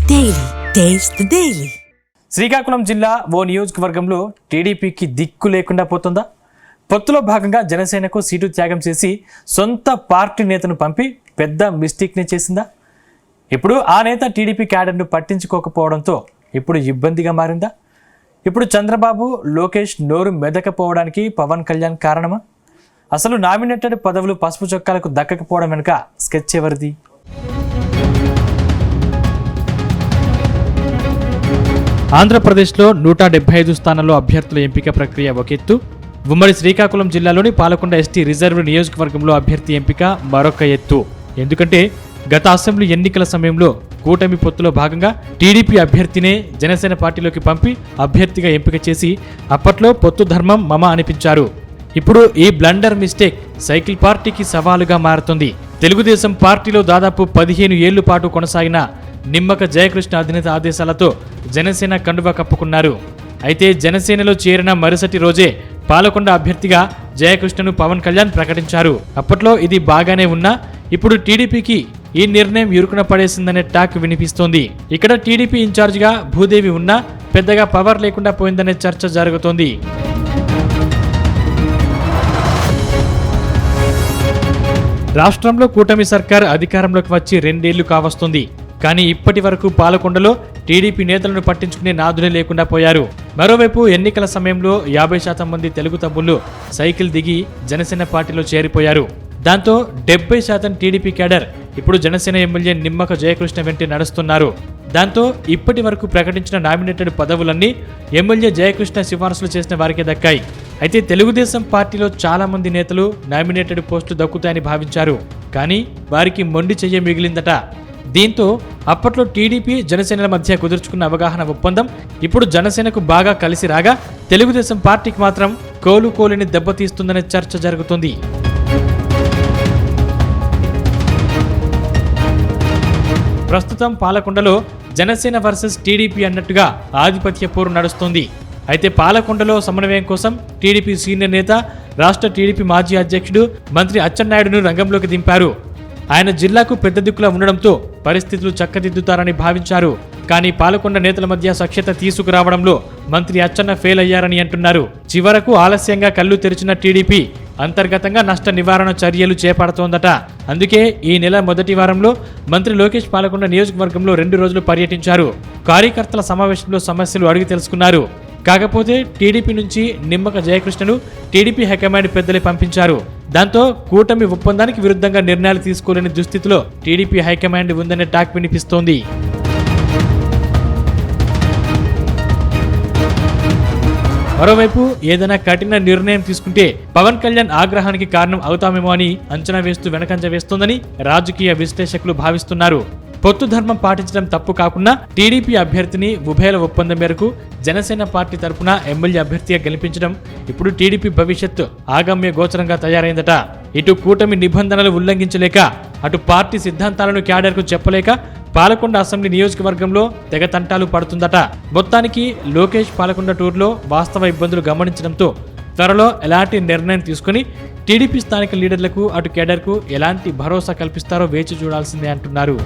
Daily taste the daily. Srikakulam జిల్లా ఓ నియోజకవర్గంలో టీడీపీకి దిక్కు లేకుండా పోతుందా? పొత్తులో భాగంగా జనసేనకు సీటు త్యాగం చేసి సొంత పార్టీ నేతను పంపి పెద్ద మిస్టేక్ని చేసిందా? ఇప్పుడు ఆ నేత టీడీపీ క్యాడర్ను పట్టించుకోకపోవడంతో ఇప్పుడు ఇబ్బందిగా మారిందా? ఇప్పుడు చంద్రబాబు, లోకేష్ నోరు మెదకపోవడానికి పవన్ కళ్యాణ్ కారణమా? అసలు నామినేటెడ్ పదవులు పసుపు చొక్కాలకు దక్కకపోవడం వెనుక స్కెచ్ ఎవరిది? ఆంధ్రప్రదేశ్లో 175 స్థానాల్లో అభ్యర్థుల ఎంపిక ప్రక్రియ ఒక ఎత్తు, ఉమ్మడి శ్రీకాకుళం జిల్లాలోని పాలకొండ ఎస్టీ రిజర్వ్ నియోజకవర్గంలో అభ్యర్థి ఎంపిక మరొక ఎత్తు. ఎందుకంటే గత అసెంబ్లీ ఎన్నికల సమయంలో కూటమి పొత్తులో భాగంగా టీడీపీ అభ్యర్థినే జనసేన పార్టీలోకి పంపి అభ్యర్థిగా ఎంపిక చేసి అప్పట్లో పొత్తు ధర్మం మమ అనిపించారు. ఇప్పుడు ఈ బ్లండర్ మిస్టేక్ సైకిల్ పార్టీకి సవాలుగా మారుతుంది. తెలుగుదేశం పార్టీలో దాదాపు 15 ఏళ్ల పాటు కొనసాగిన నిమ్మక జయకృష్ణ అధినేత ఆదేశాలతో జనసేన కండువా కప్పుకున్నారు. అయితే జనసేనలో చేరిన మరుసటి రోజే పాలకొండ అభ్యర్థిగా జయకృష్ణను పవన్ కళ్యాణ్ ప్రకటించారు. అప్పట్లో ఇది బాగానే ఉన్నా ఇప్పుడు టీడీపీకి ఈ నిర్ణయం ఇరుకున పడేసిందనే టాక్ వినిపిస్తోంది. ఇక్కడ టీడీపీ ఇన్ఛార్జిగా భూదేవి ఉన్నా పెద్దగా పవర్ లేకుండా పోయిందనే చర్చ జరుగుతోంది. రాష్ట్రంలో కూటమి సర్కార్ అధికారంలోకి వచ్చి 2 ఏళ్లు కావస్తుంది. కానీ ఇప్పటి వరకు పాలకొండలో టీడీపీ నేతలను పట్టించుకునే నాదులే లేకుండా పోయారు. మరోవైపు ఎన్నికల సమయంలో 50% మంది తెలుగు తమ్ముళ్లు సైకిల్ దిగి జనసేన పార్టీలో చేరిపోయారు. దాంతో 70% టీడీపీ క్యాడర్ ఇప్పుడు జనసేన ఎమ్మెల్యే నిమ్మక జయకృష్ణ వెంటే నడుస్తున్నారు. దాంతో ఇప్పటి వరకు ప్రకటించిన నామినేటెడ్ పదవులన్నీ ఎమ్మెల్యే జయకృష్ణ సిఫారసులు చేసిన వారికే దక్కాయి. అయితే తెలుగుదేశం పార్టీలో చాలా మంది నేతలు నామినేటెడ్ పోస్టులు దక్కుతాయని భావించారు. కానీ వారికి మొండి చెయ్య మిగిలిందట. దీంతో అప్పట్లో టీడీపీ జనసేనల మధ్య కుదుర్చుకున్న అవగాహన ఒప్పందం ఇప్పుడు జనసేనకు బాగా కలిసి రాగా తెలుగుదేశం పార్టీకి మాత్రం కోలుకోలేని దెబ్బతీస్తుందనే చర్చ జరుగుతుంది. ప్రస్తుతం పాలకొండలో జనసేన వర్సెస్ టీడీపీ అన్నట్టుగా ఆధిపత్య పోరు నడుస్తోంది. అయితే పాలకొండలో సమన్వయం కోసం టీడీపీ సీనియర్ నేత, రాష్ట్ర టీడీపీ మాజీ అధ్యక్షుడు మంత్రి అచ్చెన్నాయుడును రంగంలోకి దింపారు. ఆయన జిల్లాకు పెద్ద దిక్కులా ఉండడంతో పరిస్థితులు చక్కదిద్దుతారని భావించారు. కానీ పాలకొండ నేతల మధ్య సఖ్యత తీసుకురావడంలో మంత్రి అచ్చెన్న ఫెయిల్ అయ్యారని అంటున్నారు. చివరకు ఆలస్యంగా కళ్ళు తెరిచిన టీడీపీ అంతర్గతంగా నష్ట నివారణ చర్యలు చేపడుతోందట. అందుకే ఈ నెల మొదటి వారంలో మంత్రి లోకేష్ పాలకొండ నియోజకవర్గంలో 2 రోజులు పర్యటించారు. కార్యకర్తల సమావేశంలో సమస్యలు అడిగి తెలుసుకున్నారు. కాకపోతే టీడీపీ నుంచి నిమ్మక జయకృష్ణను టీడీపీ హైకమాండ్ పెద్దలే పంపించారు. దాంతో కూటమి ఒప్పందానికి విరుద్ధంగా నిర్ణయాలు తీసుకోలేని దుస్థితిలో టీడీపీ హైకమాండ్ ఉందనే టాక్ వినిపిస్తోంది. మరోవైపు ఏదైనా కఠిన నిర్ణయం తీసుకుంటే పవన్ కళ్యాణ్ ఆగ్రహానికి కారణం అవుతామేమో అని అంచనా వేస్తూ వెనకంజ వేస్తోందని రాజకీయ విశ్లేషకులు భావిస్తున్నారు. పొత్తు ధర్మం పాటించడం తప్పు కాకుండా టీడీపీ అభ్యర్థిని ఉభయల ఒప్పందం మేరకు జనసేన పార్టీ తరపున ఎమ్మెల్యే అభ్యర్థిగా గెలిపించడం ఇప్పుడు టీడీపీ భవిష్యత్తు ఆగమ్య గోచరంగా తయారైందట. ఇటు కూటమి నిబంధనలు ఉల్లంఘించలేక, అటు పార్టీ సిద్ధాంతాలను క్యాడర్కు చెప్పలేక పాలకొండ అసెంబ్లీ నియోజకవర్గంలో తెగ తంటాలు పడుతుందట. మొత్తానికి లోకేష్ పాలకొండ టూర్లో వాస్తవ ఇబ్బందులు గమనించడంతో త్వరలో ఎలాంటి నిర్ణయం తీసుకుని టీడీపీ స్థానిక లీడర్లకు, అటు కేడర్కు ఎలాంటి భరోసా కల్పిస్తారో వేచి చూడాల్సిందే అంటున్నారు.